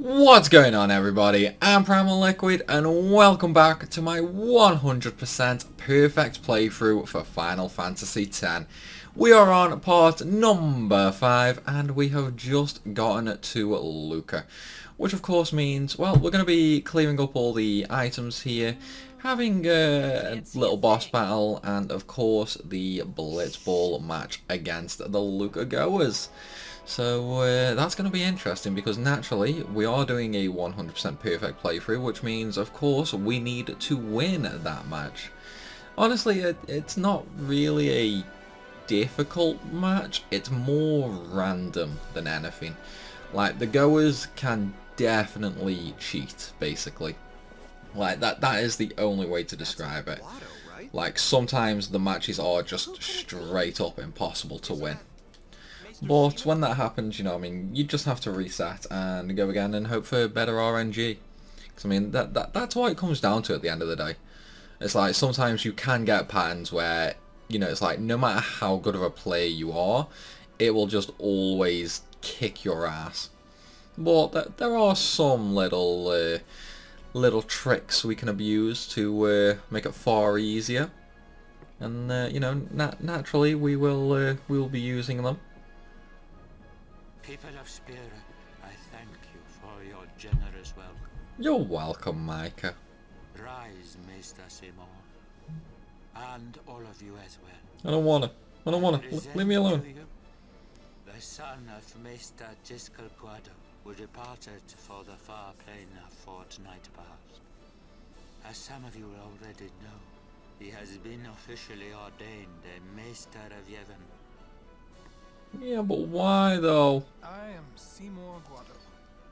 What's going on, everybody? I'm Primal Liquid and welcome back to my 100% perfect playthrough for Final Fantasy X. We are on part number 5 and we have just gotten to Luca, which of course means, well, we're going to be clearing up all the items here, having a little boss battle, and of course the Blitz ball match against the Luca Goers. So that's going to be interesting because naturally we are doing a 100% perfect playthrough, which means of course we need to win that match. Honestly, it's not really a difficult match, it's more random than anything. Like, the Goers can definitely cheat, basically. Like, that is the only way to describe it. Like, sometimes the matches are just straight up impossible to win. But when that happens, you know, I mean, you just have to reset and go again and hope for better RNG. Because, I mean, that's what it comes down to at the end of the day. It's like, sometimes you can get patterns where, you know, it's like, no matter how good of a player you are, it will just always kick your ass. But there are some little tricks we can abuse to make it far easier. And, you know, naturally we will be using them. People of Spirit, I thank you for your generous welcome. You're welcome, Micah. Rise, Maester Seymour, and all of you as well. I don't wanna. Leave me alone. The son of Maester Giskel Guado, who departed for the far plain a fortnight past. As some of you already know, he has been officially ordained a Maester of Yevon. Yeah, but why though? I am Seymour Guado.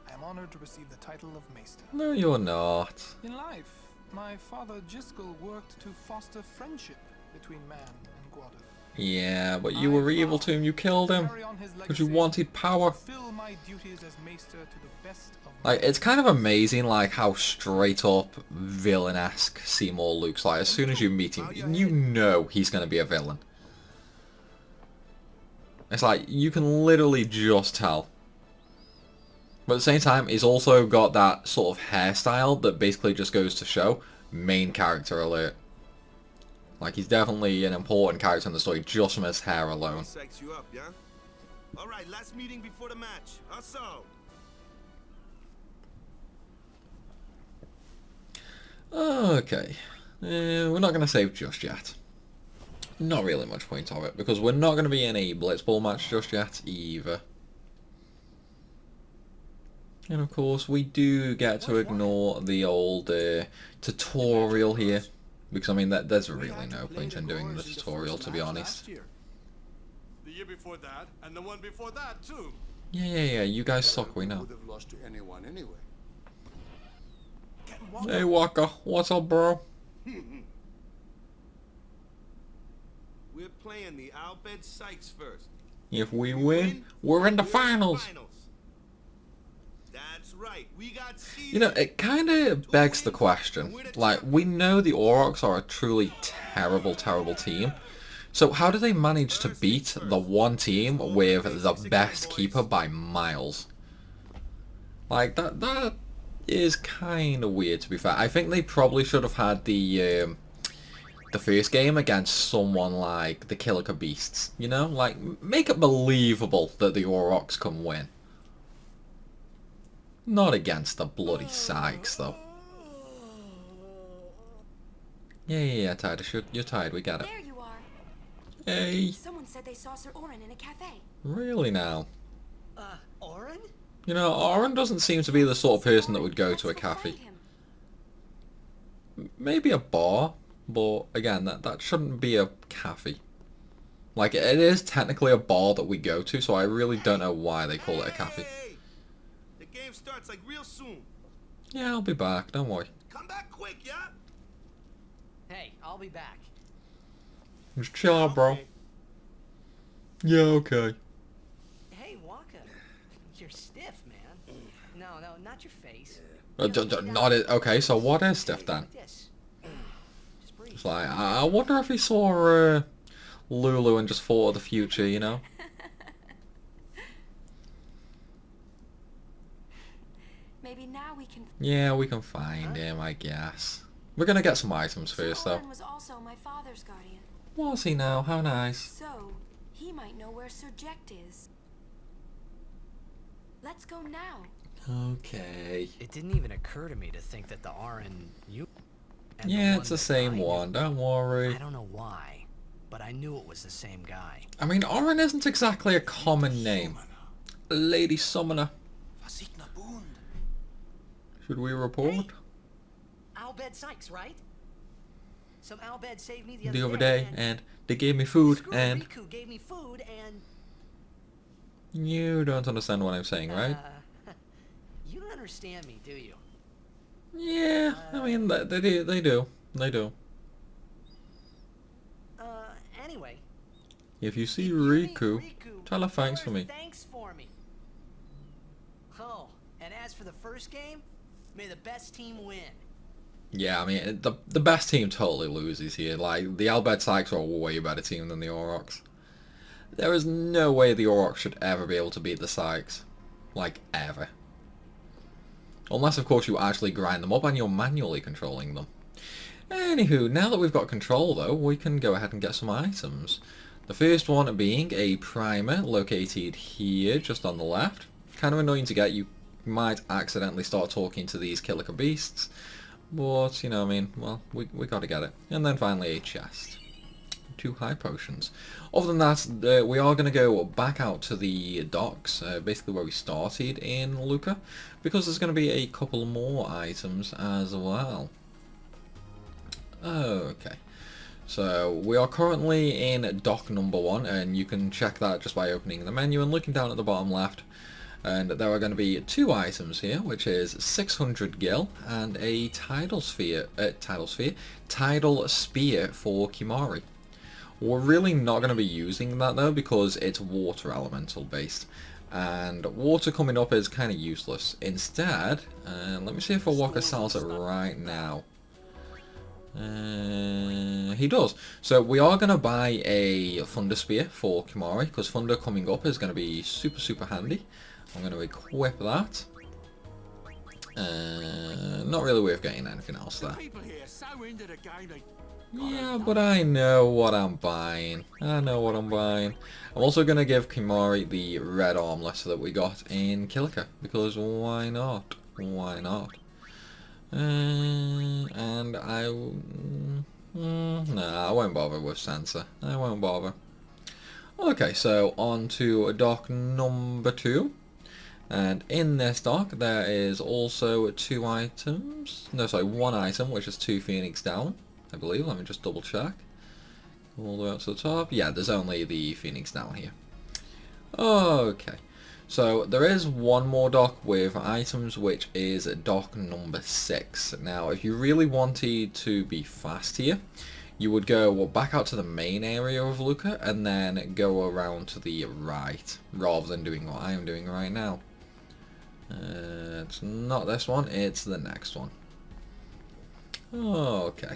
I am honored to receive the title of Maester. No, you're not. In life, my father Giskel worked to foster friendship between man and Guado. Yeah, but you were evil to him. You killed him because you wanted power. Fulfill my duties as Maester to the best of Like, it's kind of amazing, like, how straight up villain-esque Seymour looks. Like, as soon as you meet him, you know he's gonna be a villain. It's like, you can literally just tell. But at the same time, he's also got that sort of hairstyle that basically just goes to show main character alert. Like, he's definitely an important character in the story just from his hair alone. Psychs you up, yeah? All right, last meeting before the match. Also. Okay. We're not going to save just yet. Not really much point of it, because we're not going to be in a Blitzball match just yet, either. And of course, we do get to ignore the old tutorial here, because I mean, there's really no point in doing the tutorial, to be honest. The year before that, and the one before that, too. Yeah, you guys suck, we know. Would have lost to anyone anyway. Hey Waka, what's up, bro? We're playing the Albed Psychs first. If we win, we're in the finals. That's right. We got seeded. You know, it kind of begs the question. Like, we know the Aurochs are a truly terrible team. So how do they manage to beat the one team with the best keeper by miles? Like, that is kind of weird, to be fair. I think they probably should have had the first game against someone like the Killer Beasts, you know? Like, make it believable that the Aurochs can win. Not against the bloody Sykes, though. Yeah, Titus, you're tired, we get it. There you are. Hey. Someone said they saw Sir Orin in a cafe. Really now? Orin? You know, Orin doesn't seem to be the sort of person that would go to a cafe. Maybe a bar, but again, that shouldn't be a cafe. Like, it is technically a bar that we go to, so I really don't know why they call it a cafe. Hey, the game starts like real soon. Yeah, I'll be back, don't worry. Come back quick, yeah? Hey, I'll be back. Just chill out, bro. Yeah, okay. Hey, Waka. You're stiff, man. No, not your face. Not it. Okay, so what is stiff then? Like this. Just breathe. It's like, I wonder if he saw Lulu and just thought of the future, you know? Maybe now we can... Yeah, we can find him, I guess. We're gonna get some items first, Sir though. Orin was also my father's guardian. Was he now? How nice. So, he might know where Sir Jecht is. Let's go now. Okay. It didn't even occur to me to think that the Orin you. And Yeah, one it's the that same I knew- one, don't worry. I don't know why, but I knew it was the same guy. I mean, Orin isn't exactly a common name. Lady Summoner. Should we report? Hey, Albed Sykes, right? Some Albed saved me The other day, and they gave me food, Screw and Riku gave me food, and you don't understand what I'm saying, right? You don't understand me, do you? Yeah, I mean, they do. They do. Anyway. If you see if you meet Riku, tell her thanks for me. Thanks for me. Oh, and as for the first game, may the best team win. Yeah, I mean, the best team totally loses here. Like, the Albed Sykes are a way better team than the Aurochs. There is no way the Aurochs should ever be able to beat the Sykes. Like, ever. Unless, of course, you actually grind them up and you're manually controlling them. Anywho, now that we've got control, though, we can go ahead and get some items. The first one being a primer located here, just on the left. Kind of annoying to get. You might accidentally start talking to these Killiker beasts. But, you know, I mean, well, we gotta get it. And then finally a chest. 2 high potions. Other than that, we are going to go back out to the docks, basically where we started in Luca, because there's going to be a couple more items as well. Okay. So, we are currently in dock number 1, and you can check that just by opening the menu and looking down at the bottom left. And there are going to be 2 items here, which is 600 gil and a tidal spear for Kimari. We're really not going to be using that though, because it's water elemental based, and water coming up is kind of useless. Instead, let me see if Walker sells it right now. He does. So we are going to buy a Thunder Spear for Kimari, because Thunder coming up is going to be super handy. I'm going to equip that. Not really worth getting anything else there. Yeah, but I know what I'm buying. I'm also going to give Kimari the red armlet that we got in Killiker, because why not? And nah, I won't bother with Sansa. I won't bother. Okay, so on to dock number 2. And in this dock there is also 2 items. No, sorry, 1 item, which is 2 Phoenix down, I believe. Let me just double check. All the way up to the top. Yeah, there's only the Phoenix down here. Okay. So there is 1 more dock with items, which is dock number 6. Now, if you really wanted to be fast here, you would go back out to the main area of Luca and then go around to the right, rather than doing what I am doing right now. It's not this one, it's the next one. Okay.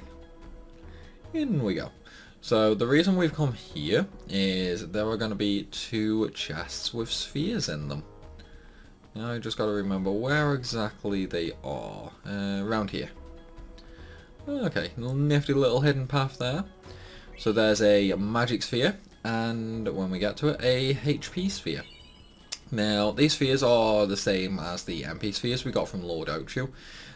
In we go. So the reason we've come here is there are going to be 2 chests with spheres in them. Now I just got to remember where exactly they are. Around here. Okay, nifty little hidden path there. So there's a magic sphere, and when we get to it, a HP sphere. Now, these spheres are the same as the MP spheres we got from Lord Ochu.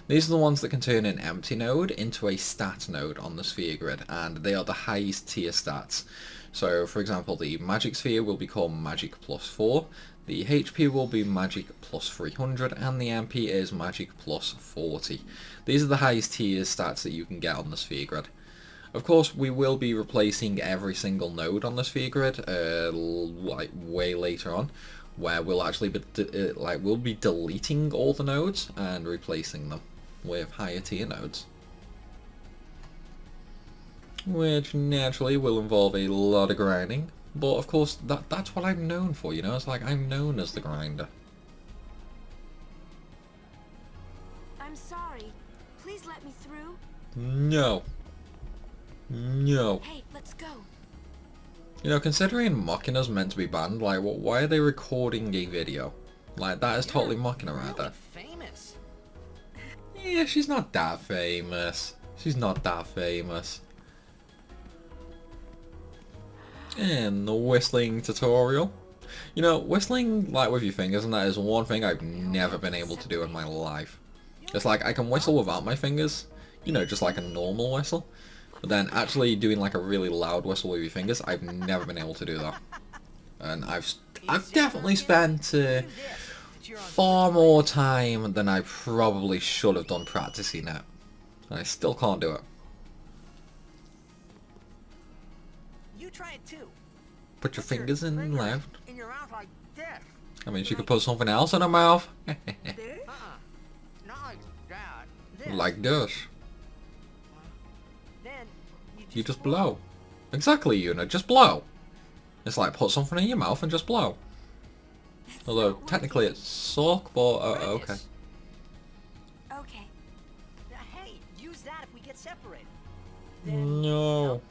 These are the ones that can turn an empty node into a stat node on the sphere grid, and they are the highest tier stats. So, for example, the magic sphere will become magic plus 4, the HP will be magic plus 300, and the MP is magic plus 40. These are the highest tier stats that you can get on the sphere grid. Of course, we will be replacing every single node on the sphere grid, like way later on, where we'll actually be we'll be deleting all the nodes and replacing them with higher tier nodes, which naturally will involve a lot of grinding. But of course, that's what I'm known for, you know. It's like I'm known as the grinder. I'm sorry. Please let me through. No. Hey, let's go. You know, considering Machina's meant to be banned, like, why are they recording a video? Like, that is totally Machina right there. Famous. Yeah, she's not that famous. She's not that famous. And the whistling tutorial. You know, whistling like with your fingers and that is one thing I've never been able to do in my life. It's like I can whistle without my fingers, you know, just like a normal whistle. But then actually doing like a really loud whistle with your fingers, I've never been able to do that. And I've definitely spent far more time than I probably should have done practicing it. And I still can't do it. You try it too. Put your fingers in left. In your mouth like this. I mean, she could put something else in her mouth. Not like that. This. Like this. Then You just blow. Exactly, Una, just blow. It's like put something in your mouth and just blow. Although, technically it's suck, but okay. Okay. Hey, use that if we get separated. No.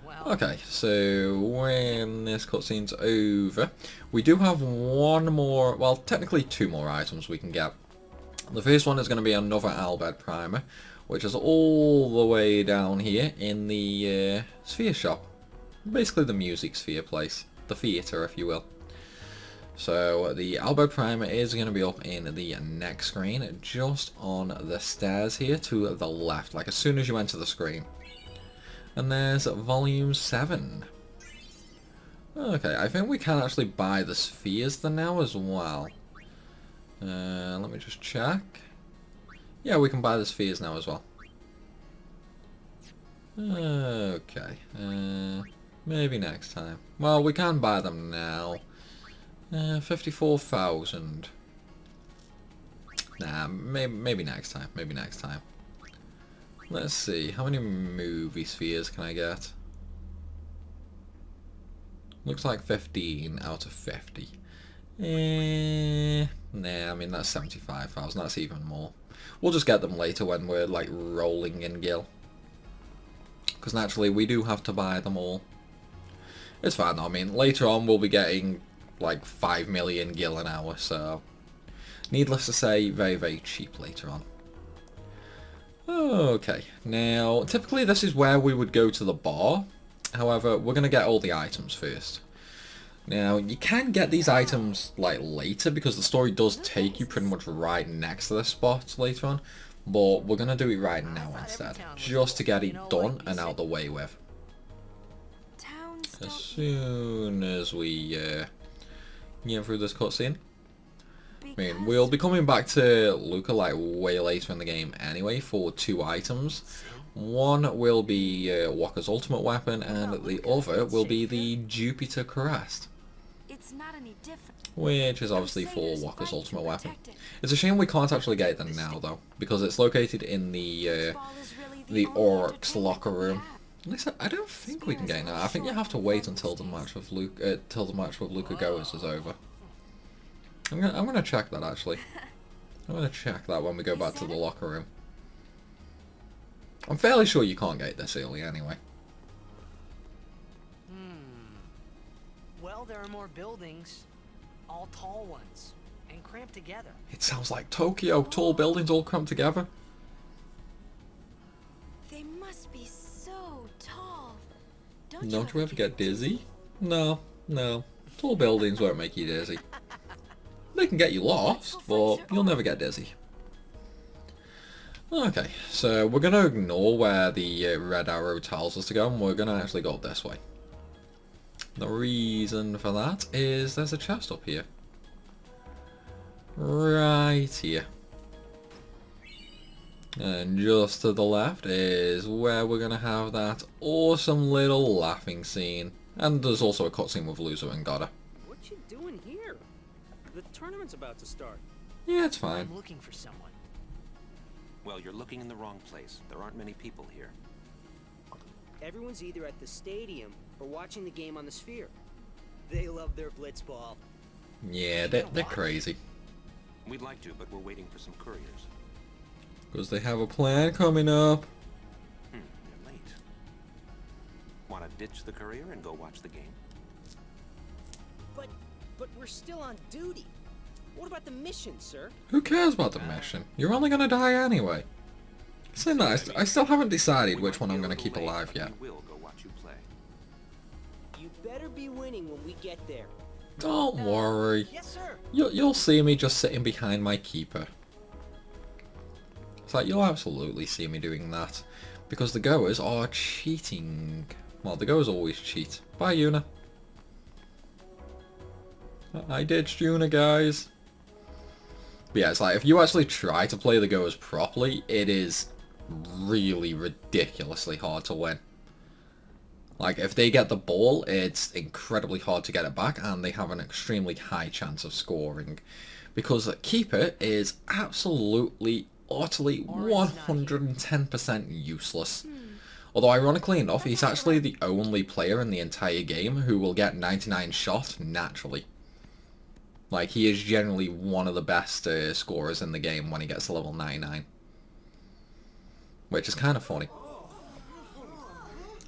Well, Okay, so when this cutscene's over, we do have one more, well, technically two more items we can get. The first one is going to be another alot primer, which is all the way down here in the sphere shop. Basically the music sphere place. The theatre, if you will. So the alot primer is going to be up in the next screen, just on the stairs here to the left, like as soon as you enter the screen. And there's volume 7. Okay, I think we can actually buy the spheres now as well. Let me just check. Yeah, we can buy the spheres now as well. Okay, maybe next time. Well, we can buy them now. 54,000. Nah, maybe next time. Maybe next time. Let's see, how many movie spheres can I get? Looks like 15 out of 50. Nah, I mean that's 75,000, that's even more. We'll just get them later when we're like rolling in gil. Because naturally we do have to buy them all. It's fine though, I mean later on we'll be getting like 5 million gil an hour, so needless to say, very, very cheap later on. Okay, now typically this is where we would go to the bar. However, we're going to get all the items first. Now, you can get these items like later because the story does take you pretty much right next to this spot later on. But we're going to do it right now instead, just to get it done and out of the way with. As soon as we get through this cutscene. I mean, we'll be coming back to Luca like way later in the game anyway for 2 items. One will be Walker's ultimate weapon and the other will be the Jupiter Crest. It's not any different. Which is obviously for Walker's ultimate weapon. It's a shame we can't actually get it now though, because it's located in the Orcs locker room. At least I don't think we can get it now. I think you have to wait until the match with Luca, Goers is over. I'm gonna check that actually. I'm gonna check that when we go back to the locker room. I'm fairly sure you can't get it this early anyway. Well, there are more buildings, all tall ones, and cramped together. It sounds like Tokyo, tall buildings all cramped together. They must be so tall. Don't you ever get dizzy? No, no. Tall buildings won't make you dizzy. They can get you lost, but you'll never get dizzy. Okay, so we're going to ignore where the red arrow tells us to go, and we're going to actually go this way. The reason for that is there's a chest up here. Right here. And just to the left is where we're going to have that awesome little laughing scene. And there's also a cutscene with Luca and Gotta. What you doing here? The tournament's about to start. Yeah, it's fine. I'm looking for someone. Well, you're looking in the wrong place. There aren't many people here. Everyone's either at the stadium or watching the game on the Sphere. They love their blitzball. Yeah, they're crazy. We'd like to, but we're waiting for some couriers. Because they have a plan coming up. You're late. Want to ditch the courier and go watch the game? But we're still on duty. What about the mission, sir? Who cares about the mission? You're only gonna die anyway. Say nice. I still haven't decided which one I'm gonna keep alive yet. We will go watch you play. You better be winning when we get there. Don't worry. Yes, sir. You'll see me just sitting behind my keeper. It's like, you'll absolutely see me doing that. Because the Goers are cheating. Well, the Goers always cheat. Bye, Una. I ditched Una, guys. But yeah, it's like, if you actually try to play the Goers properly, it is really ridiculously hard to win. Like, if they get the ball, it's incredibly hard to get it back, and they have an extremely high chance of scoring. Because the keeper is absolutely, utterly, 110% useless. Although, ironically enough, he's actually the only player in the entire game who will get 99 shot naturally. Like, he is generally one of the best scorers in the game when he gets to level 99. Which is kind of funny.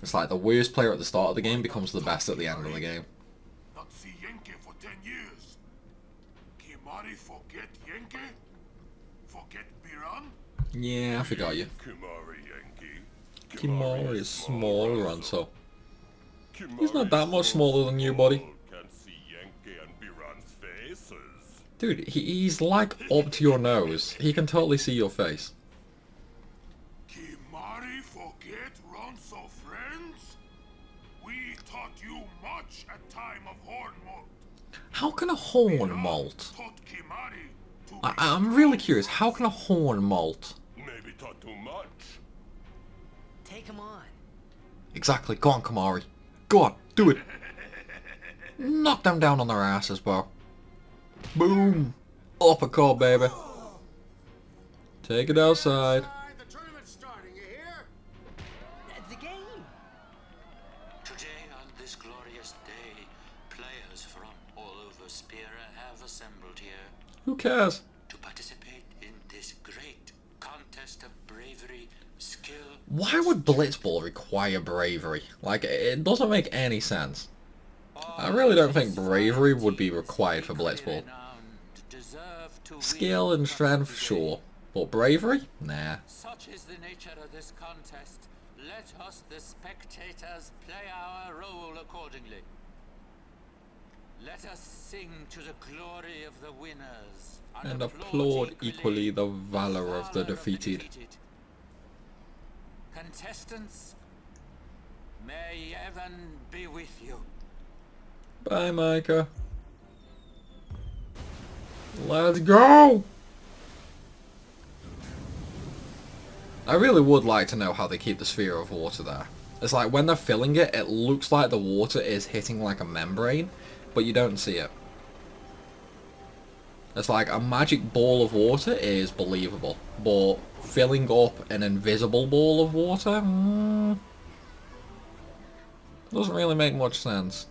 It's like the worst player at the start of the game becomes the best at the end of the game. Not see Yankee for 10 years. Kimari forget Yankee? Forget Biran? Yeah, I forgot you. Kimari Yankee. Kimari is smaller, and so he's not that much smaller than you, buddy. Can't see Yankee and Biran's faces. Dude, he's like up to your nose. He can totally see your face. Kimari forget runs of friends? We taught you much at time of horn molt. How can a horn molt? Taught Kimari to I'm really curious. How can a horn molt? maybe taught too much. Take him on. Exactly. Go on, Kimari. Go on. Do it. Knock them down on their asses, bro. Boom. Uppercut, baby. Take it outside. The tournament's starting, you hear? The game. Today, on this glorious day, players from all over Spira have assembled here Who cares? to participate in this great contest of bravery, skill. Why would Blitzball require bravery? Like, it doesn't make any sense. I really don't think bravery would be required for Blitzball. Skill and strength, sure. But bravery? Nah. Such is the nature of this contest. Let us, the spectators, play our role accordingly. Let us sing to the glory of the winners And applaud equally the valor of the defeated. Contestants, may heaven be with you. Bye, Micah. Let's go! I really would like to know how they keep the sphere of water there. It's like when they're filling it, it looks like the water is hitting like a membrane, but you don't see it. It's like a magic ball of water is believable, but filling up an invisible ball of water doesn't really make much sense.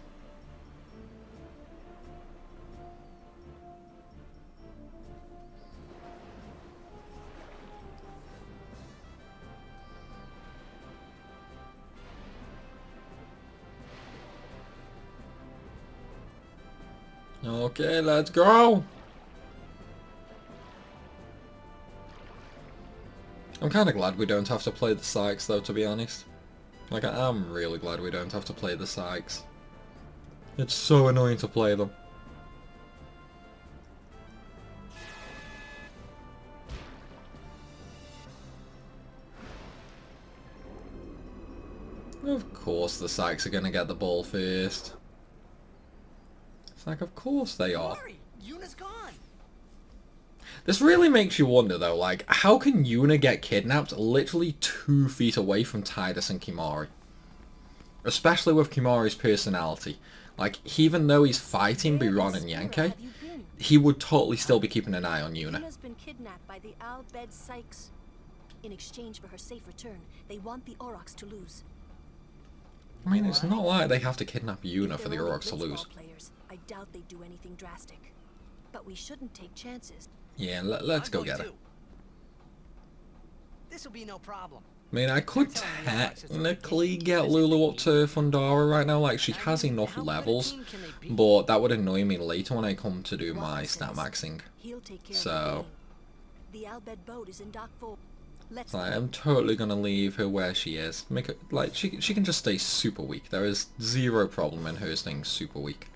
Okay, let's go! I'm kind of glad we don't have to play the Sykes though, to be honest. Like, I am really glad we don't have to play the Sykes. It's so annoying to play them. Of course the Sykes are going to get the ball first. It's like, of course they are. Hurry, Yuna's gone. This really makes you wonder though, like, how can Yuna get kidnapped literally 2 feet away from Tidus and Kimari? Especially with Kimari's personality. Like, even though he's fighting Biran and Yankee, he would totally still be keeping an eye on Yuna. Yuna's been kidnapped by the Al-Bed Sykes. In exchange for her safe return, they want the Aurochs to lose. I mean, it's not like they have to kidnap Yuna If for they're the only Aurochs to lose. Blitzball players, I doubt they'd do anything drastic. But we shouldn't take chances. Yeah, let's I'm go going get her. too. This'll be no problem. I mean, I could technically get Lulu up to Fundara right now, like she has enough levels, but that would annoy me later when I come to do my stat maxing. So, I am totally gonna leave her where she is. Make her, like, she can just stay super weak. There is zero problem in her staying super weak.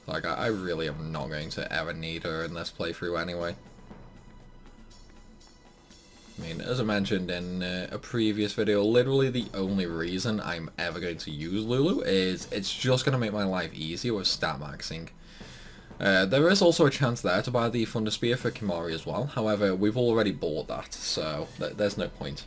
Like, I really am not going to ever need her in this playthrough anyway. I mean, as I mentioned in a previous video, literally the only reason I'm ever going to use Lulu is it's just going to make my life easier with stat maxing. There is also a chance there to buy the Thunder Spear for Kimari as well, however, we've already bought that, so there's no point.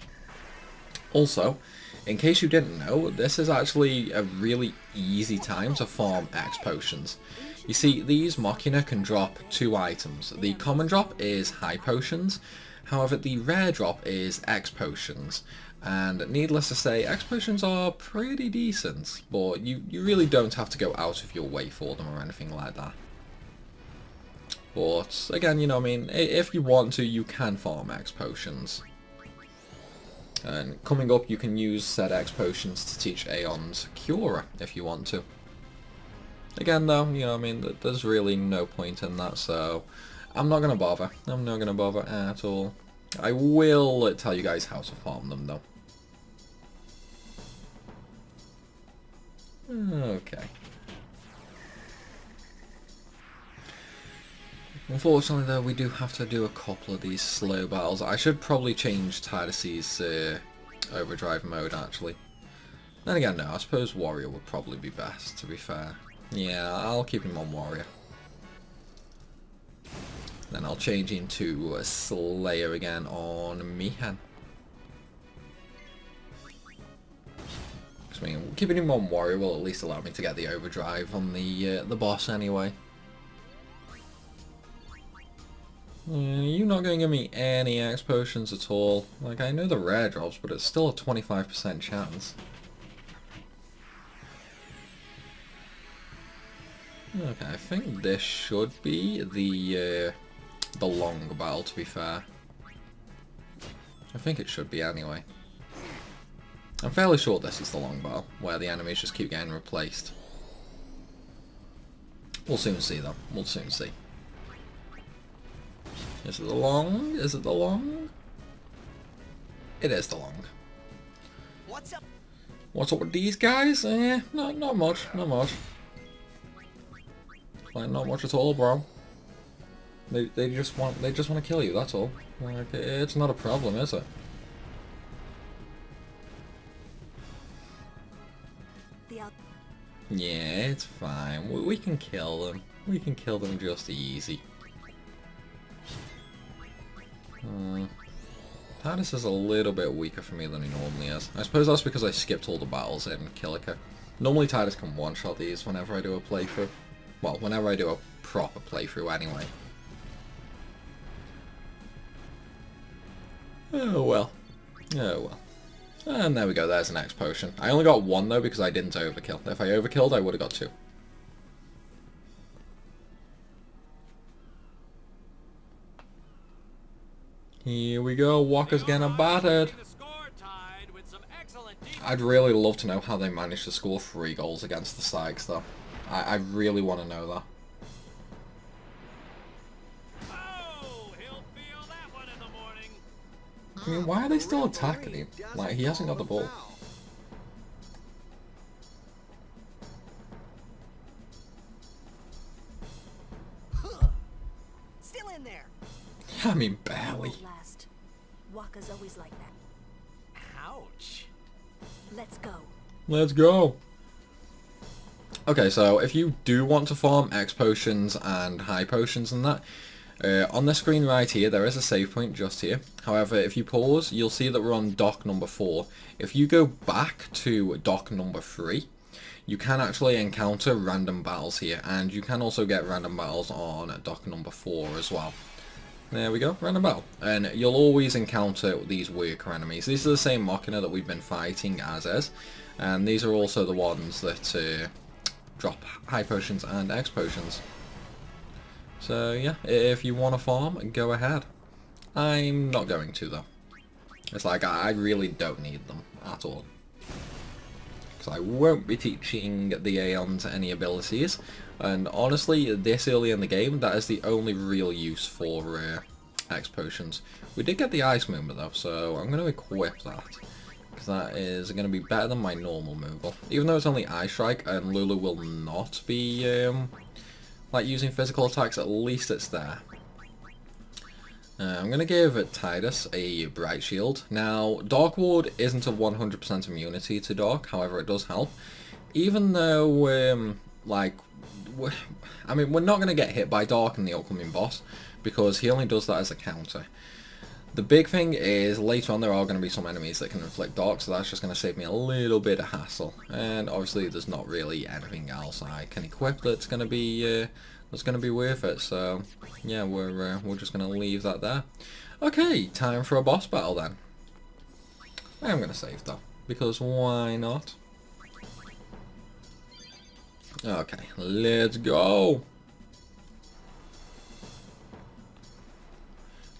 Also, in case you didn't know, this is actually a really easy time to farm X potions. You see, these Machina can drop 2 items. The common drop is high potions, however the rare drop is X potions. And needless to say, X potions are pretty decent, but you really don't have to go out of your way for them or anything like that. But again, you know what I mean, if you want to, you can farm X potions. And coming up, you can use said X potions to teach Aeon's Cura if you want to. Again though, you know what I mean, there's really no point in that, so I'm not going to bother. I'm not going to bother at all. I will tell you guys how to farm them though. Okay. Unfortunately though, we do have to do a couple of these slow battles. I should probably change Tidus's overdrive mode actually. Then again, no, I suppose Warrior would probably be best, to be fair. Yeah, I'll keep him on Warrior. Then I'll change into a Slayer again on Mihan. I mean, keeping him on Warrior will at least allow me to get the overdrive on the boss anyway. You're not going to give me any X potions at all. Like, I know the rare drops, but it's still a 25% chance. Okay, I think this should be the long battle, to be fair. I think it should be anyway. I'm fairly sure this is the long battle, where the enemies just keep getting replaced. We'll soon see though, we'll soon see. Is it the long? Is it the long? It is the long. What's up? What's up with these guys? Not much, not much. Like, not much at all, bro. They just want to kill you, that's all. Like, it's not a problem, is it? Yeah, it's fine. We can kill them. We can kill them just easy. Tidus is a little bit weaker for me than he normally is. I suppose that's because I skipped all the battles in Kilika. Normally Tidus can one-shot these whenever I do a playthrough. Well, whenever I do a proper playthrough anyway. Oh well. Oh well. And there we go, there's an X potion. I only got 1 though because I didn't overkill. If I overkilled, I would have got 2. Here we go, Walker's getting battered. I'd really love to know how they managed to score 3 goals against the Sykes though. I really want to know that. I mean, why are they still attacking him? Like, he hasn't got the ball. Still in there. I mean, barely. Waka's always like that. Ouch. Let's go. Let's go. Okay, so if you do want to farm X potions and high potions and that, on the screen right here, there is a save point just here. However, if you pause, you'll see that we're on dock number 4. If you go back to dock number 3, you can actually encounter random battles here, and you can also get random battles on dock number 4 as well. There we go, random battle. And you'll always encounter these worker enemies. These are the same Machina that we've been fighting as is, and these are also the ones that drop high potions and X potions. So yeah, if you want to farm, go ahead. I'm not going to though. It's like I really don't need them at all. Because I won't be teaching the Aeons any abilities. And honestly, this early in the game, that is the only real use for X potions. We did get the Ice Moomer though, so I'm going to equip that. Because that is going to be better than my normal Moogle. Even though it's only Ice Strike and Lulu will not be like using physical attacks, at least it's there. I'm going to give Titus a Bright Shield. Now, Dark Ward isn't a 100% immunity to Dark, however it does help. Even though, like, I mean, we're not going to get hit by Dark in the upcoming boss, because he only does that as a counter. The big thing is, later on there are going to be some enemies that can inflict Dark, so that's just going to save me a little bit of hassle. And obviously there's not really anything else I can equip that's going to be worth it, so yeah, we're just going to leave that there. Okay, time for a boss battle then. I'm going to save though, because why not? Okay, let's go!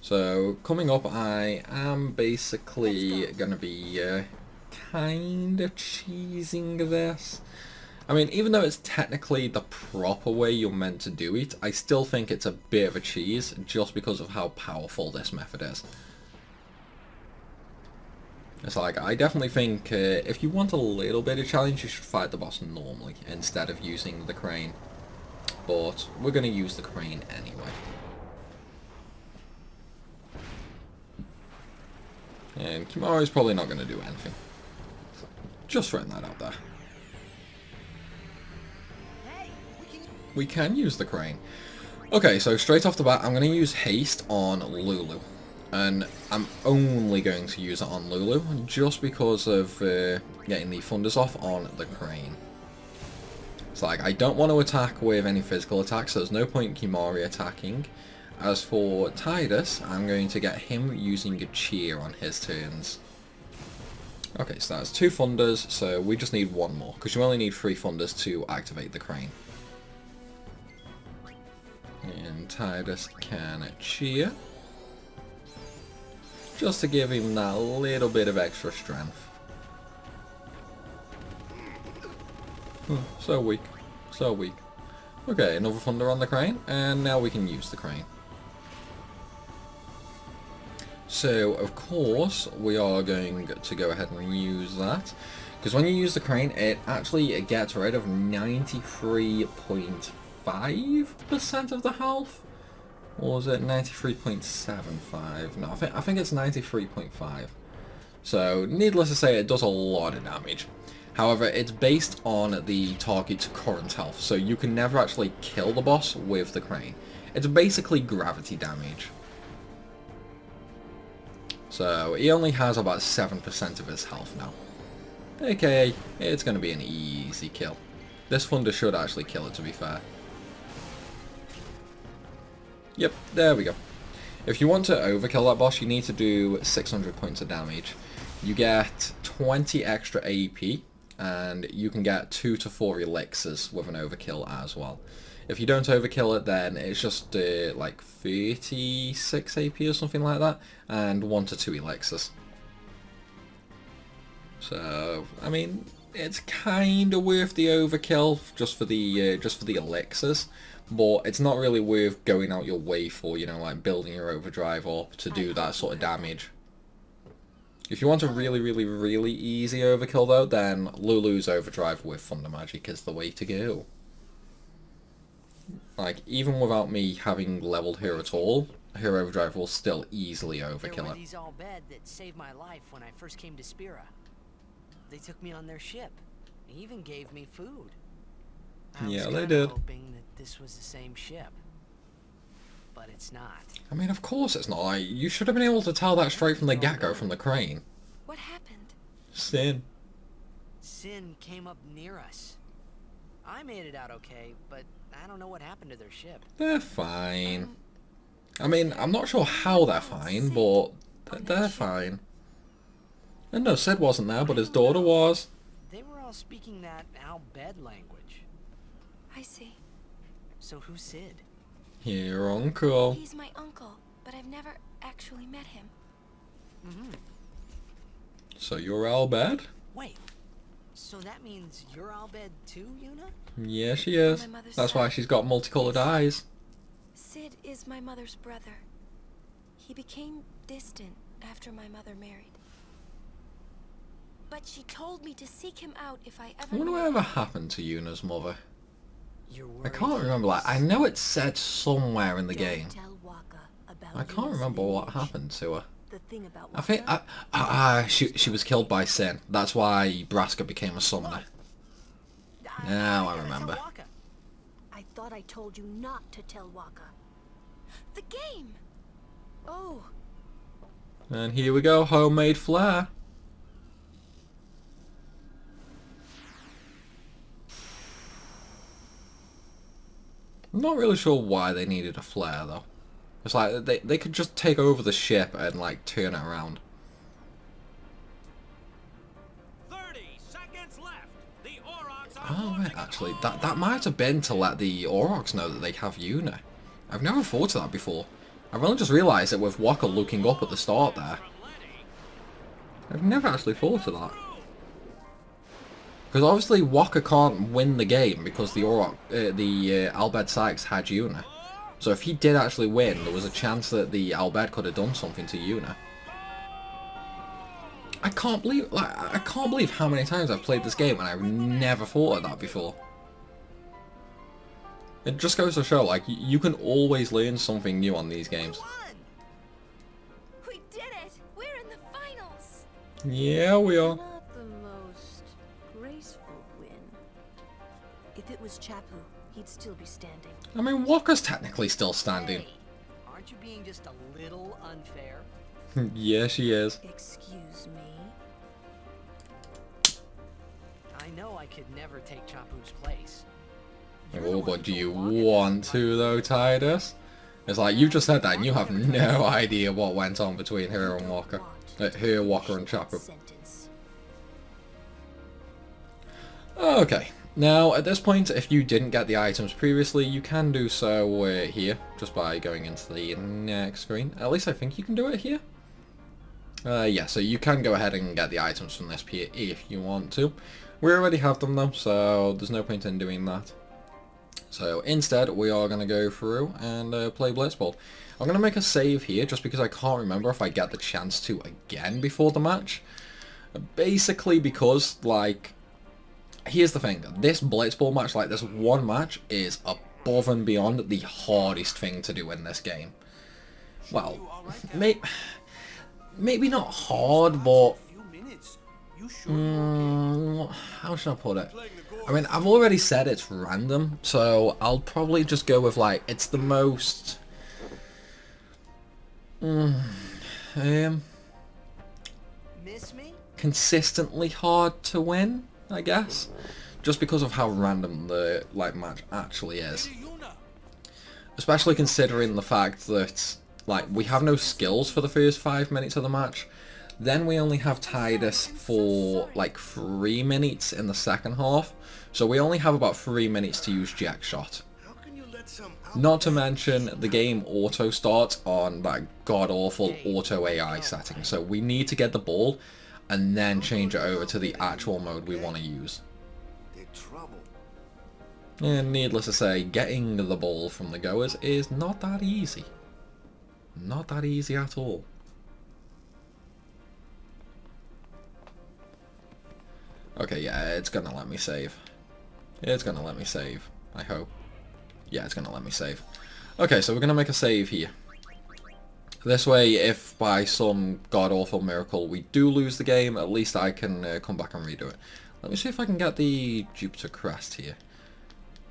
So, coming up, I am basically going to be kind of cheesing this. I mean, even though it's technically the proper way you're meant to do it, I still think it's a bit of a cheese, just because of how powerful this method is. It's like, I definitely think if you want a little bit of challenge, you should fight the boss normally, instead of using the crane. But, we're going to use the crane anyway. And Kimahri's probably not going to do anything. Just throwing that out there. We can use the crane. Okay, so straight off the bat, I'm going to use haste on Lulu. And I'm only going to use it on Lulu, just because of getting the thunders off on the crane. It's like, I don't want to attack with any physical attacks, so there's no point in Kimahri attacking. As for Titus, I'm going to get him using a cheer on his turns. Okay, so that's 2 thunders, so we just need 1 more, because you only need 3 thunders to activate the crane. And Titus can cheer, just to give him that little bit of extra strength. So weak, so weak. Okay, another thunder on the crane, and now we can use the crane. So, of course, we are going to go ahead and use that. Because when you use the crane, it actually gets rid of 93.5% of the health? Or was it 93.75? No, I think it's 93.5. So, needless to say, it does a lot of damage. However, it's based on the target's current health, so you can never actually kill the boss with the crane. It's basically gravity damage. So, he only has about 7% of his health now. AKA, it's going to be an easy kill. This thunder should actually kill it, to be fair. Yep, there we go. If you want to overkill that boss, you need to do 600 points of damage. You get 20 extra AP, and you can get 2 to 4 elixirs with an overkill as well. If you don't overkill it, then it's just like 36 AP or something like that, and 1 to 2 elixirs. So, I mean, it's kind of worth the overkill just for the elixirs, but it's not really worth going out your way for, you know, like building your overdrive up to do that sort of damage. If you want a really, really, really easy overkill though, then Lulu's overdrive with Thunder Magic is the way to go. Like, even without me having leveled her at all, her overdrive will still easily overkill There were it. these Albed that saved my life when I first came to Spira. They took me on their ship. They even gave me food. Yeah, I was they did. hoping that this was the same ship, but it's not. I mean, of course it's not. Like, you should have been able to tell that straight from the get-go from the crane. What happened? Sin. Sin came up near us. I made it out okay, but I don't know what happened to their ship. They're fine. I mean, I'm not sure how they're fine, but they're fine. And no, Sid wasn't there, but his daughter was. They were all speaking that Albed language. I see. So who's Sid? Your uncle. He's my uncle, but I've never... actually met him. So you're Albed? Wait, so that means you're Albed too, Yuna? Yeah, she is. My mother's That's why son. she's got multicolored eyes. Sid is my mother's brother. He became distant after my mother married. But she told me to seek him out if I ever I wonder knew whatever him. happened to Yuna's mother. You're I worried. can't remember. Like, I know it's said somewhere in the Don't game. tell Waka about I can't Yuna's remember what lineage. happened to her. The thing about I think she was killed by Sin. That's why Braska became a summoner. Now I gotta remember. tell Waka. I thought I told you not to tell Waka. The game! Oh, And here we go, homemade flare. I'm not really sure why they needed a flare though. It's like they could just take over the ship and like turn it around. 30 seconds left. The Aurochs are Oh right, launching actually, an that might have been to let the Aurochs know that they have Yuna. I've never thought of that before. I've only just realised it with Waka looking up at the start there. from Letty. I've never actually thought of that. Because obviously Waka can't win the game because the Albed Sykes had Yuna. So if he did actually win, there was a chance that the Albed could have done something to Yuna. I can't believe how many times I've played this game and I've never thought of that before. It just goes to show, like, you can always learn something new on these games. we did it! We're in the finals! Yeah, we are. Not the most graceful win. If it was Chapu, he'd still be standing. I mean, Waka's technically still standing. Hey, aren't you being just a little unfair? Yeah, she is. Excuse me? I know I could never take Chapu's place. Oh, but do you want to though, Titus? It's like, you just said that and you have no idea what went on between her and Waka. Her, Waka and Chapu. Sentence. Okay, now at this point, if you didn't get the items previously, you can do so here, just by going into the next screen. At least I think you can do it here. Yeah, so you can go ahead and get the items from this here if you want to. We already have them though, so there's no point in doing that. So instead, we are going to go through and play Blitzball. I'm going to make a save here, just because I can't remember if I get the chance to again before the match. Basically because, like, here's the thing. This Blitzball match, like this one match, is above and beyond the hardest thing to do in this game. Well, maybe not hard, but... how should I put it? I mean, I've already said it's random, so I'll probably just go with, like, it's the most... Miss me? consistently hard to win, I guess. Just because of how random the, like, match actually is. Especially considering the fact that, like, we have no skills for the first 5 minutes of the match. Then we only have Titus for, like, 3 minutes in the second half. So we only have about 3 minutes to use Jack Shot. Not to mention, the game auto starts on that god-awful auto AI setting. So we need to get the ball and then change it over to the actual mode we want to use. And needless to say, getting the ball from the Goers is not that easy. Not that easy at all. Okay, yeah, it's gonna let me save. It's gonna let me save, I hope. Yeah, it's gonna let me save. Okay, so we're gonna make a save here. This way, if by some god-awful miracle we do lose the game, at least I can come back and redo it. Let me see if I can get the Jupiter Crest here.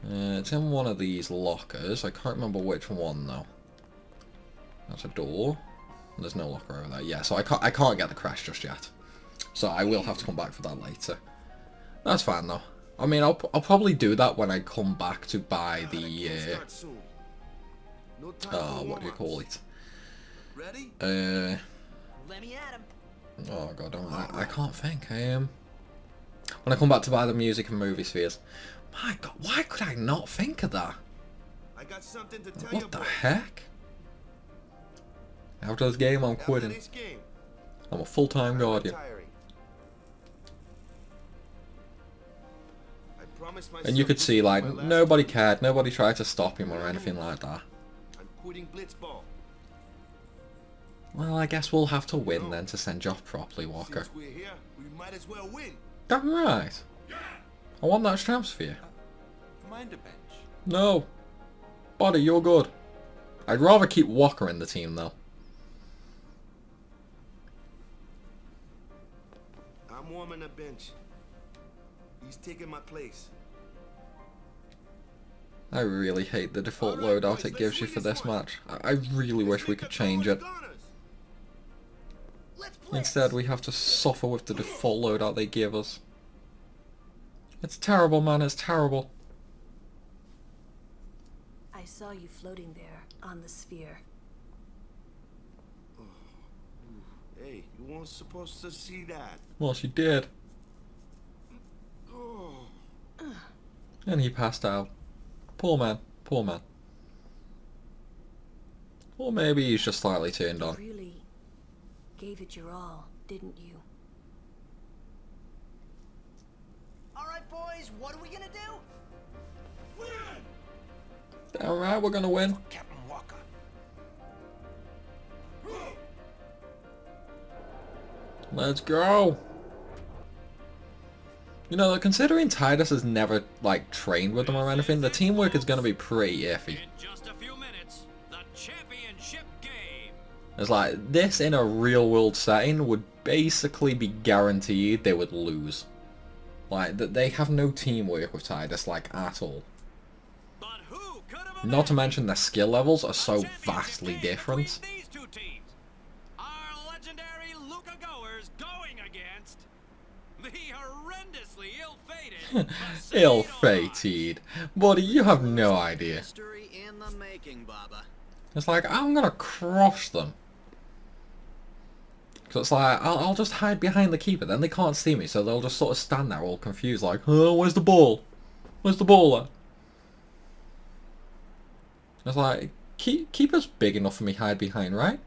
It's in one of these lockers. I can't remember which one, though. That's a door. There's no locker over there. Yeah, so I can't get the crest just yet. So I will have to come back for that later. That's fine, though. I mean, I'll probably do that when I come back to buy the, what do you call it? Ready? Let me at him. Oh god, I can't think. When I come back to buy the music and movie spheres. My god, why could I not think of that? I got something to tell you. What the heck? After this game, I'm quitting. I'm a full-time guardian. And you could see, like, nobody cared. Nobody tried to stop him or anything like that. I'm quitting Blitz ball. Well, I guess we'll have to win then to send you off properly, Walker. Since we're here, we might as well win. Damn right. I want that transfer. Mind a bench. No. Buddy, you're good. I'd rather keep Walker in the team, though. I'm warming a bench. He's taking my place. I really hate the default loadout it gives you for this match. I really wish we could change it. Instead, we have to suffer with the default loadout they give us. It's terrible, man, it's terrible. I saw you floating there on the sphere. Hey, you weren't supposed to see that. Well, she did. And he passed out. Poor man, poor man. Or maybe he's just slightly turned on. You really gave it your all, didn't you? Alright, boys, what are we gonna do? Damn right, we're gonna win. Captain Walker. Let's go. You know, considering Titus has never, like, trained with them or anything, the teamwork is gonna be pretty iffy. In just a few minutes, the championship game. It's like, this in a real world setting would basically be guaranteed they would lose. Like, they have no teamwork with Titus, like, at all. But who could have Not to mention their skill levels are so vastly different. These two teams? Our legendary Luca Goers going against the horrendously ill-fated. Ill-fated. Buddy, you have no idea. History in the making, Baba. It's like, I'm gonna crush them. So it's like, I'll just hide behind the keeper, then they can't see me, so they'll just sort of stand there all confused, like, oh, where's the ball? Where's the ball at? It's like, keeper's big enough for me to hide behind, right?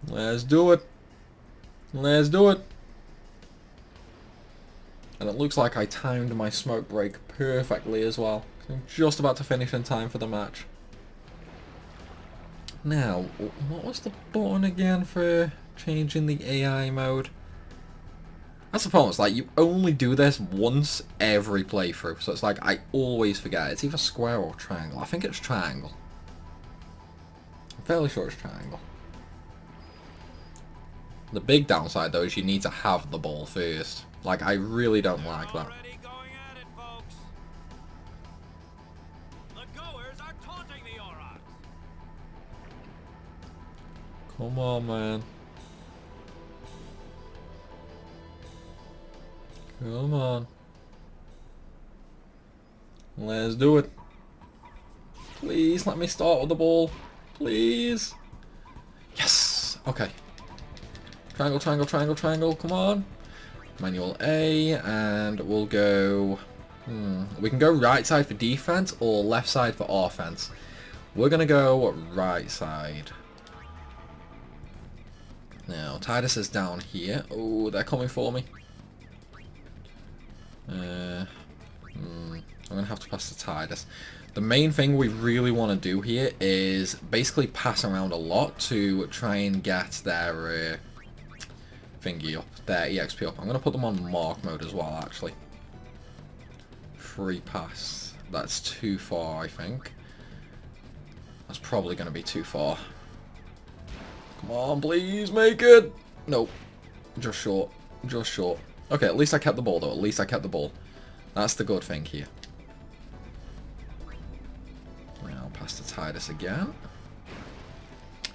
Let's do it. Let's do it. And it looks like I timed my smoke break perfectly as well. I'm just about to finish in time for the match. Now, what was the button again for changing the AI mode? I suppose, like, you only do this once every playthrough, so it's like, I always forget. It's either square or triangle. I think it's triangle. I'm fairly sure it's triangle. The big downside, though, is you need to have the ball first. Like, I really don't like that. Already going at it, folks. The Goers are taunting the Aurochs. Come on, man. Come on. Let's do it. Please let me start with the ball. Please. Yes. Okay. Triangle, triangle, triangle, triangle. Come on. Manual A, and we'll go... We can go right side for defense or left side for offense. We're going to go right side. Now, Titus is down here. Oh, they're coming for me. I'm going to have to pass to Titus. The main thing we really want to do here is basically pass around a lot to try and get their thingy up, their EXP up. I'm going to put them on mark mode as well, actually. Free pass. That's too far, I think. That's probably going to be too far. Come on, please make it. Nope. Just short. Just short. Okay, at least I kept the ball, though. At least I kept the ball. That's the good thing here. Now, pass to Titus again.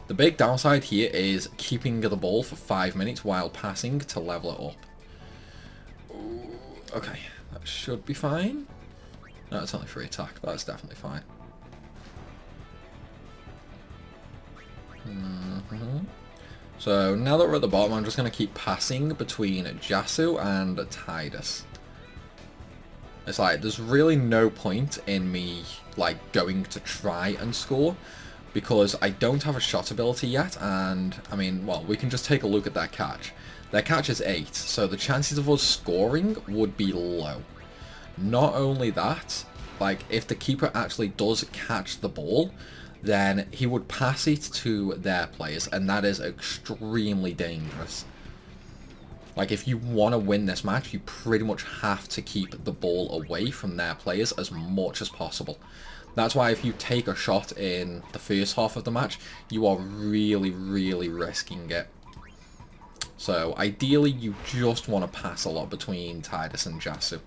The big downside here is keeping the ball for 5 minutes while passing to level it up. Ooh, okay, that should be fine. No, it's only free attack. That's definitely fine. So now that we're at the bottom, I'm just going to keep passing between Jasu and Titus. It's like, there's really no point in me, like, going to try and score, because I don't have a shot ability yet, and, I mean, well, we can just take a look at their catch. Their catch is 8, so the chances of us scoring would be low. Not only that, like, if the keeper actually does catch the ball, then he would pass it to their players, and that is extremely dangerous. Like, if you want to win this match, you pretty much have to keep the ball away from their players as much as possible. That's why if you take a shot in the first half of the match, you are really, really risking it. So, ideally, you just want to pass a lot between Tidus and Jasu.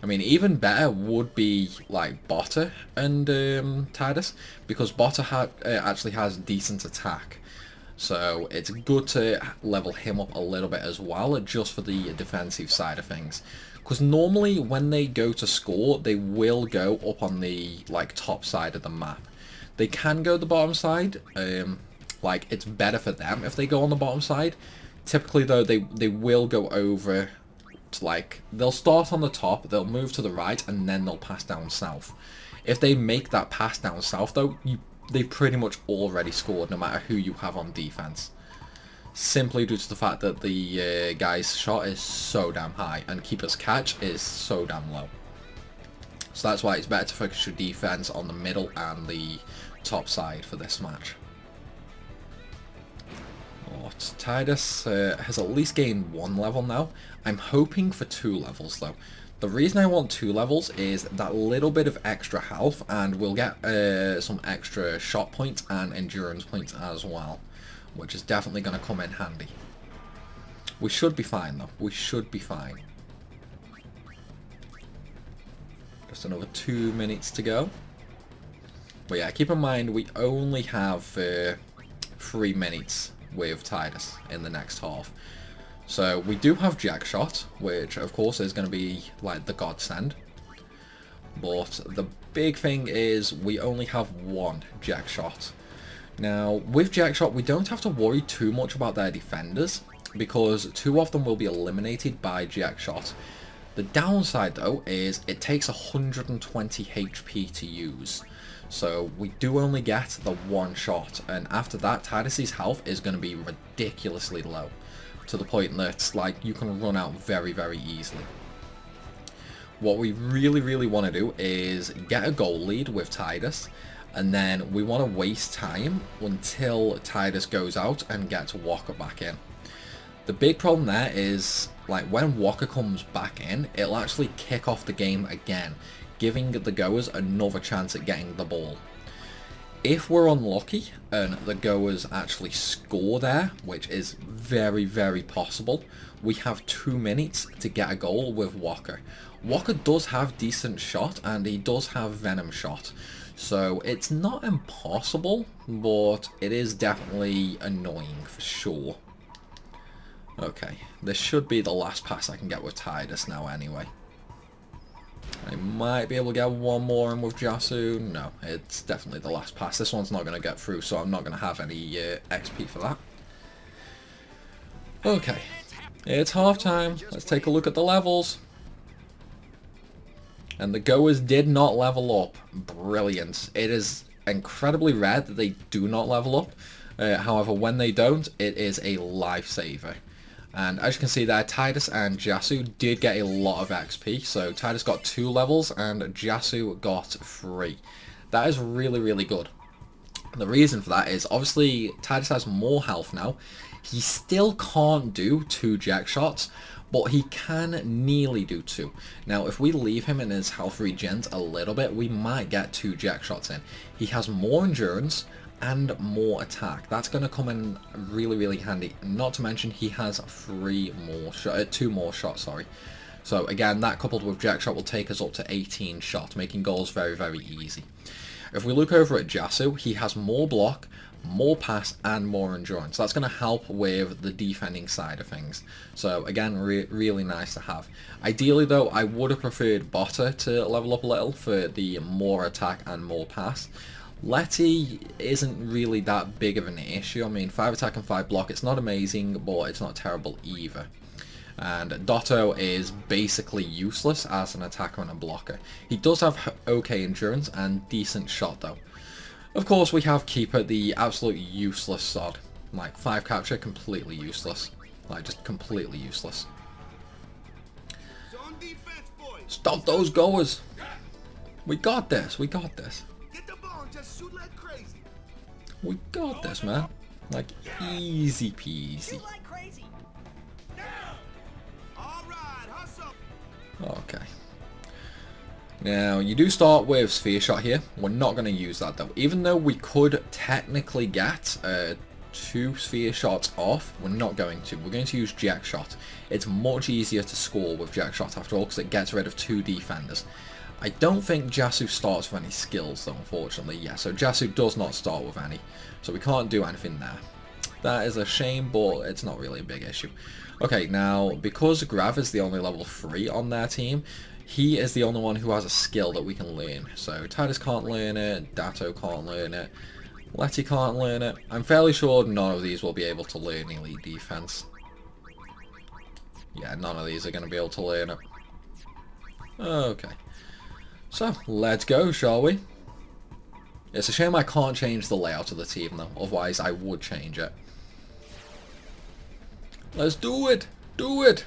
I mean, even better would be, like, Botta and Tidus, because Botta actually has decent attack. So it's good to level him up a little bit as well, just for the defensive side of things. Because normally when they go to score, they will go up on the, like, top side of the map. They can go the bottom side. Like, it's better for them if they go on the bottom side. Typically, though, they will go over to, like, they'll start on the top, they'll move to the right, and then they'll pass down south. If they make that pass down south, though, they've pretty much already scored no matter who you have on defense. Simply due to the fact that the guy's shot is so damn high and keeper's catch is so damn low. So that's why it's better to focus your defense on the middle and the top side for this match. But Tidus has at least gained 1 level now. I'm hoping for 2 levels though. The reason I want 2 levels is that little bit of extra health, and we'll get some extra shot points and endurance points as well, which is definitely going to come in handy. We should be fine though, we should be fine. Just another 2 minutes to go. But yeah, keep in mind we only have 3 minutes with Tidus in the next half. So we do have Jack Shot, which of course is going to be like the godsend. But the big thing is we only have 1 Jack Shot. Now with Jack Shot we don't have to worry too much about their defenders, because 2 of them will be eliminated by Jack Shot. The downside though is it takes 120 HP to use. So we do only get the 1 shot, and after that Tidus's health is going to be ridiculously low, to the point that, like, you can run out very, very easily. What we really, really want to do is get a goal lead with Tidus, and then we want to waste time until Tidus goes out and gets Walker back in. The big problem there is, like, when Walker comes back in, it'll actually kick off the game again, giving the Goers another chance at getting the ball. If we're unlucky and the Goers actually score there, which is very, very possible, we have 2 minutes to get a goal with Walker. Walker does have decent shot and he does have venom shot, so it's not impossible, but it is definitely annoying for sure. Okay, this should be the last pass I can get with Tidus now anyway. I might be able to get 1 more in with Jasu. No, it's definitely the last pass. This one's not going to get through, so I'm not going to have any XP for that. Okay, it's half time. Let's take a look at the levels. And the Goers did not level up. Brilliant. It is incredibly rare that they do not level up. However, when they don't, it is a lifesaver. And as you can see there, Tidus and Jasu did get a lot of XP. So Tidus got 2 levels and Jasu got 3. That is really, really good. The reason for that is obviously Tidus has more health now. He still can't do 2 Jack shots, but he can nearly do 2. Now if we leave him in his health regens a little bit, we might get 2 Jack shots in. He has more endurance and more attack. That's going to come in really, really handy. Not to mention he has 2 more shots, sorry. So again, that coupled with Jack Shot will take us up to 18 shots, making goals very, very easy. If we look over at Jasu, he has more block, more pass, and more endurance. That's going to help with the defending side of things. So again, really nice to have. Ideally though, I would have preferred Botta to level up a little for the more attack and more pass. Letty isn't really that big of an issue. I mean, 5 attack and 5 block, it's not amazing, but it's not terrible either. And Dotto is basically useless as an attacker and a blocker. He does have okay endurance and decent shot though. Of course we have Keeper, the absolute useless sod. Like 5 capture, completely useless. Like just completely useless. Stop those goers! We got this, we got this. Get the ball and just shoot like crazy. We got this, man. Like easy peasy. Shoot like crazy. Okay. Now, you do start with Sphere Shot here. We're not going to use that though. Even though we could technically get 2 Sphere Shots off, we're not going to. We're going to use Jack Shot. It's much easier to score with Jack Shot after all because it gets rid of 2 defenders. I don't think Jasu starts with any skills though, unfortunately. Yeah, so Jasu does not start with any. So we can't do anything there. That is a shame, but it's not really a big issue. Okay, now, because Grav is the only level 3 on their team, he is the only one who has a skill that we can learn. So Titus can't learn it, Datto can't learn it, Letty can't learn it. I'm fairly sure none of these will be able to learn Elite Defense. Yeah, none of these are going to be able to learn it. Okay. So, let's go, shall we? It's a shame I can't change the layout of the team though, otherwise I would change it. Let's do it! Do it!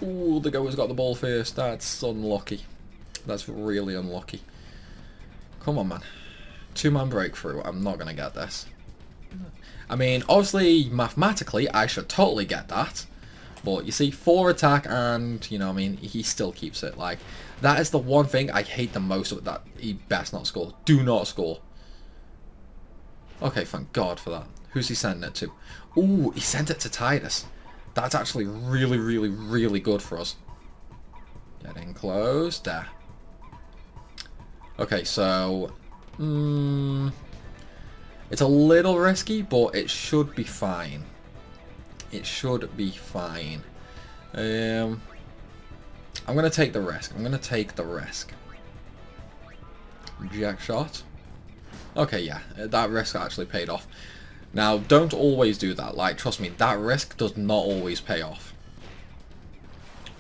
Ooh, the Goers got the ball first. That's unlucky. That's really unlucky. Come on, man. 2-man breakthrough. I'm not going to get this. I mean, obviously, mathematically, I should totally get that. But, you see, 4 attack and, you know what I mean, he still keeps it. Like, that is the one thing I hate the most with that. He best not score. Do not score. Okay, thank God for that. Who's he sending it to? Ooh, he sent it to Titus. That's actually really, really, really good for us. Getting close. There. Okay, so... it's a little risky, but it should be fine. It should be fine. I'm going to take the risk. I'm going to take the risk. Jack shot. Okay, yeah. That risk actually paid off. Now, don't always do that. Like, trust me, that risk does not always pay off.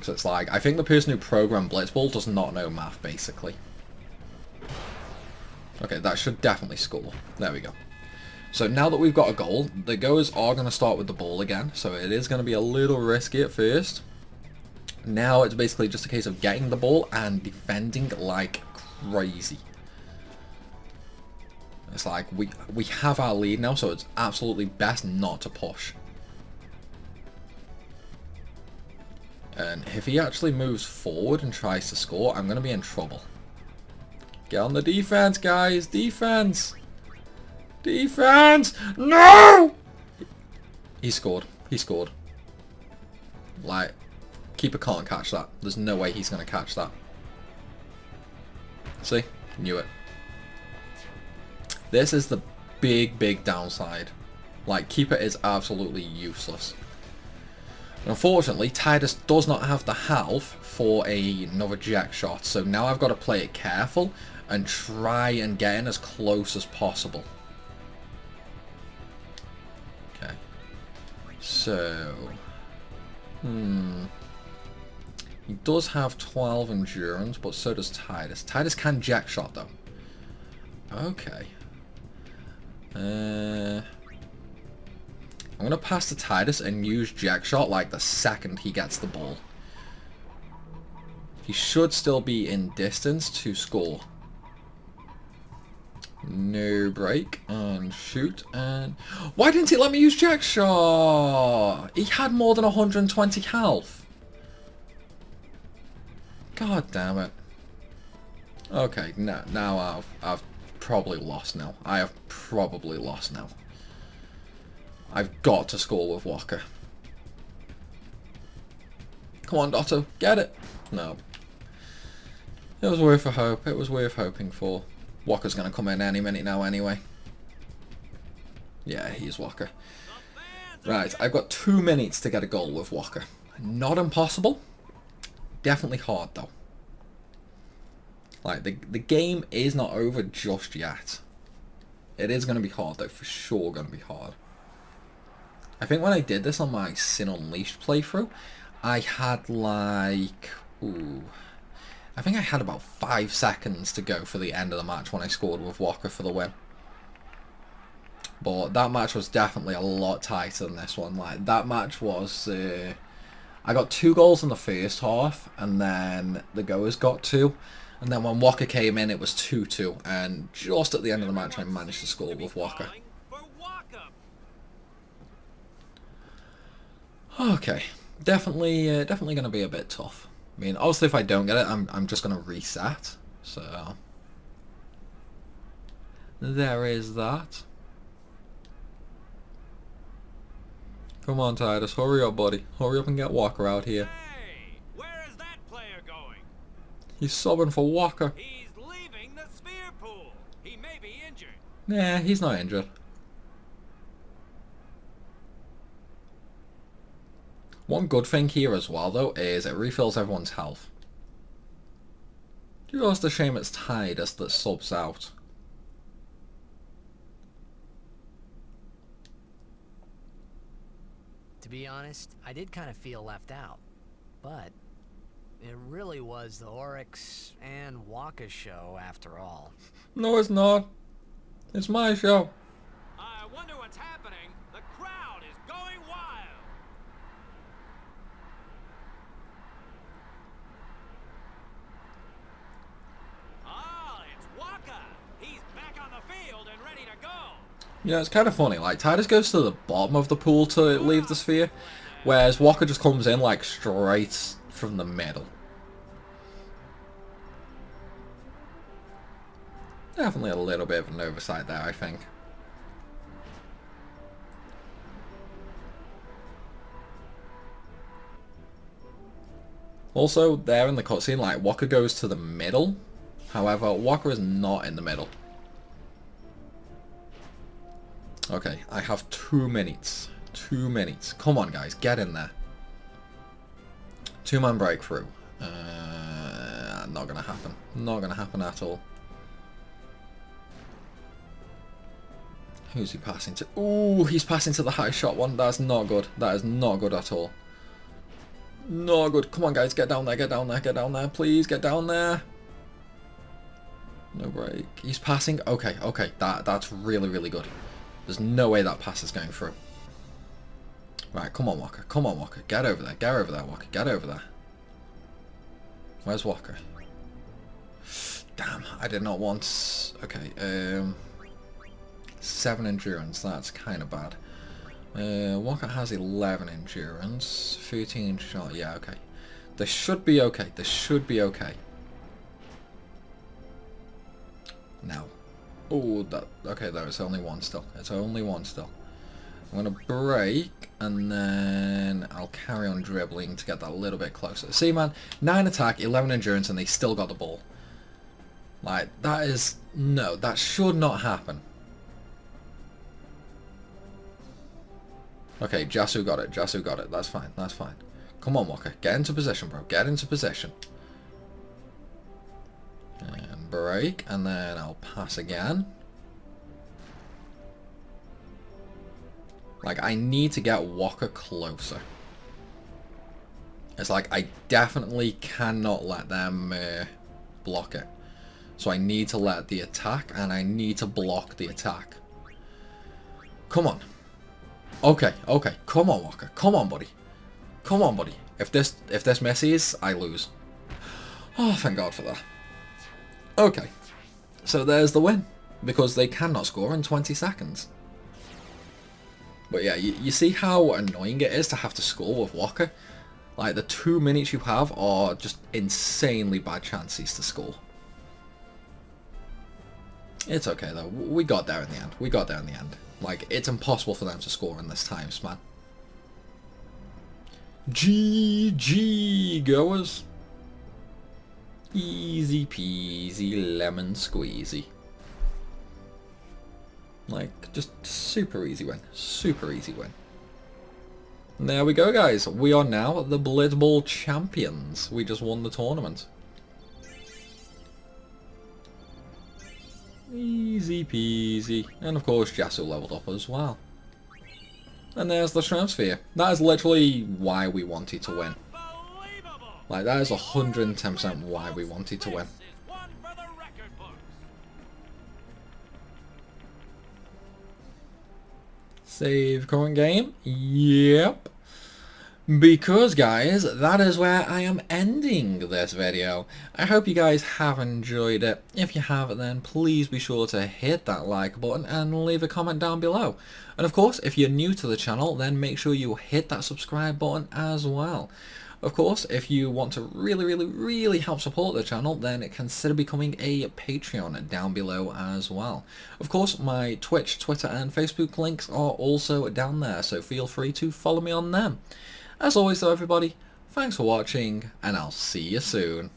So it's like, I think the person who programmed Blitzball does not know math, basically. Okay, that should definitely score. There we go. So now that we've got a goal, the Goers are going to start with the ball again. So it is going to be a little risky at first. Now it's basically just a case of getting the ball and defending like crazy. It's like, we have our lead now, so it's absolutely best not to push. And if he actually moves forward and tries to score, I'm going to be in trouble. Get on the defense, guys! Defense! Defense! No! He scored. He scored. Like, keeper can't catch that. There's no way he's going to catch that. See? Knew it. This is the big, big downside. Like, keeper is absolutely useless. Unfortunately, Titus does not have the health for another jack shot, so now I've got to play it careful and try and get in as close as possible. Okay. So... He does have 12 endurance, but so does Titus. Titus can jack shot, though. Okay. I'm going to pass to Titus and use jack shot like the second he gets the ball. He should still be in distance to score. No break and shoot and... Why didn't he let me use jack shot? He had more than 120 health. God damn it. Okay, now I've probably lost now. I have probably lost now. I've got to score with Walker. Come on, Dotto, get it. No. It was worth a hope. It was worth hoping for. Walker's going to come in any minute now anyway. Yeah, he's Walker. Right, I've got 2 minutes to get a goal with Walker. Not impossible. Definitely hard though. Like, the game is not over just yet. It is going to be hard though, for sure going to be hard. I think when I did this on my Sin Unleashed playthrough, I had like... Ooh, I think I had about 5 seconds to go for the end of the match when I scored with Walker for the win. But that match was definitely a lot tighter than this one. Like, that match was... I got 2 goals in the first half, and then the Goers got 2. And then when Walker came in, it was 2-2. And just at the end of the match, I managed to score with Walker. Okay, definitely going to be a bit tough. I mean, obviously if I don't get it, I'm just going to reset. So, there is that. Come on, Titus, hurry up, buddy. Hurry up and get Walker out here. Hey, where is that player going? He's subbing for Walker. He's leaving the sphere pool. He may be injured. Nah, he's not injured. One good thing here as well, though, is it refills everyone's health. Just a shame it's Titus that subs out. To be honest, I did kind of feel left out. But it really was the Oryx and Waka show after all. No, it's not. It's my show. I wonder what's happening. The crowd is going wild. Ah, it's Waka. He's back on the field and ready to go. Yeah, it's kind of funny. Like, Titus goes to the bottom of the pool to leave the sphere, whereas Walker just comes in, like, straight from the middle. Definitely a little bit of an oversight there, I think. Also, there in the cutscene, like, Walker goes to the middle. However, Walker is not in the middle. Okay, I have 2 minutes. 2 minutes. Come on, guys, get in there. 2-man breakthrough. Not gonna happen. Not gonna happen at all. Who's he passing to? Ooh, he's passing to the high shot one. That's not good. That is not good at all. Not good. Come on, guys, get down there, get down there, get down there. Please, get down there. No break. He's passing. Okay, okay. That's really, really good. There's no way that pass is going through. Right, come on, Walker. Come on, Walker. Get over there. Get over there, Walker. Get over there. Where's Walker? Damn, I did not want... Okay, 7 endurance. That's kind of bad. Walker has 11 endurance. 13 shot. Yeah, okay. This should be okay. This should be okay. Now. Oh, that... Okay, there. It's only 1 still. It's only 1 still. I'm going to break, and then I'll carry on dribbling to get that a little bit closer. See, man, 9 attack, 11 endurance, and they still got the ball. Like, that is... No, that should not happen. Okay, Jasu got it. Jasu got it. That's fine. That's fine. Come on, Walker. Get into position, bro. Get into position. And break, and then I'll pass again. Like, I need to get Walker closer. It's like, I definitely cannot let them block it. So I need to let the attack, and I need to block the attack. Come on. Okay, okay. Come on, Walker. Come on, buddy. Come on, buddy. If this misses, I lose. Oh, thank God for that. Okay. So there's the win. Because they cannot score in 20 seconds. But yeah, you see how annoying it is to have to score with Walker? Like, the 2 minutes you have are just insanely bad chances to score. It's okay though, we got there in the end. We got there in the end. Like, it's impossible for them to score in this time span. GG, Goers. Easy peasy lemon squeezy. Like, just super easy win. Super easy win. And there we go, guys. We are now the Blitz Ball champions. We just won the tournament. Easy peasy. And of course, Jasu leveled up as well. And there's the Shrimp Sphere. That is literally why we wanted to win. Like, that is 110% why we wanted to win. This is one for the record books. Save current game. Yep. Because guys, that is where I am ending this video. I hope you guys have enjoyed it. If you have, then please be sure to hit that like button and leave a comment down below. And of course, if you're new to the channel, then make sure you hit that subscribe button as well. Of course, if you want to really help support the channel, then consider becoming a Patreon down below as well. Of course, my Twitch, Twitter and Facebook links are also down there, so feel free to follow me on them. As always though everybody, thanks for watching, and I'll see you soon.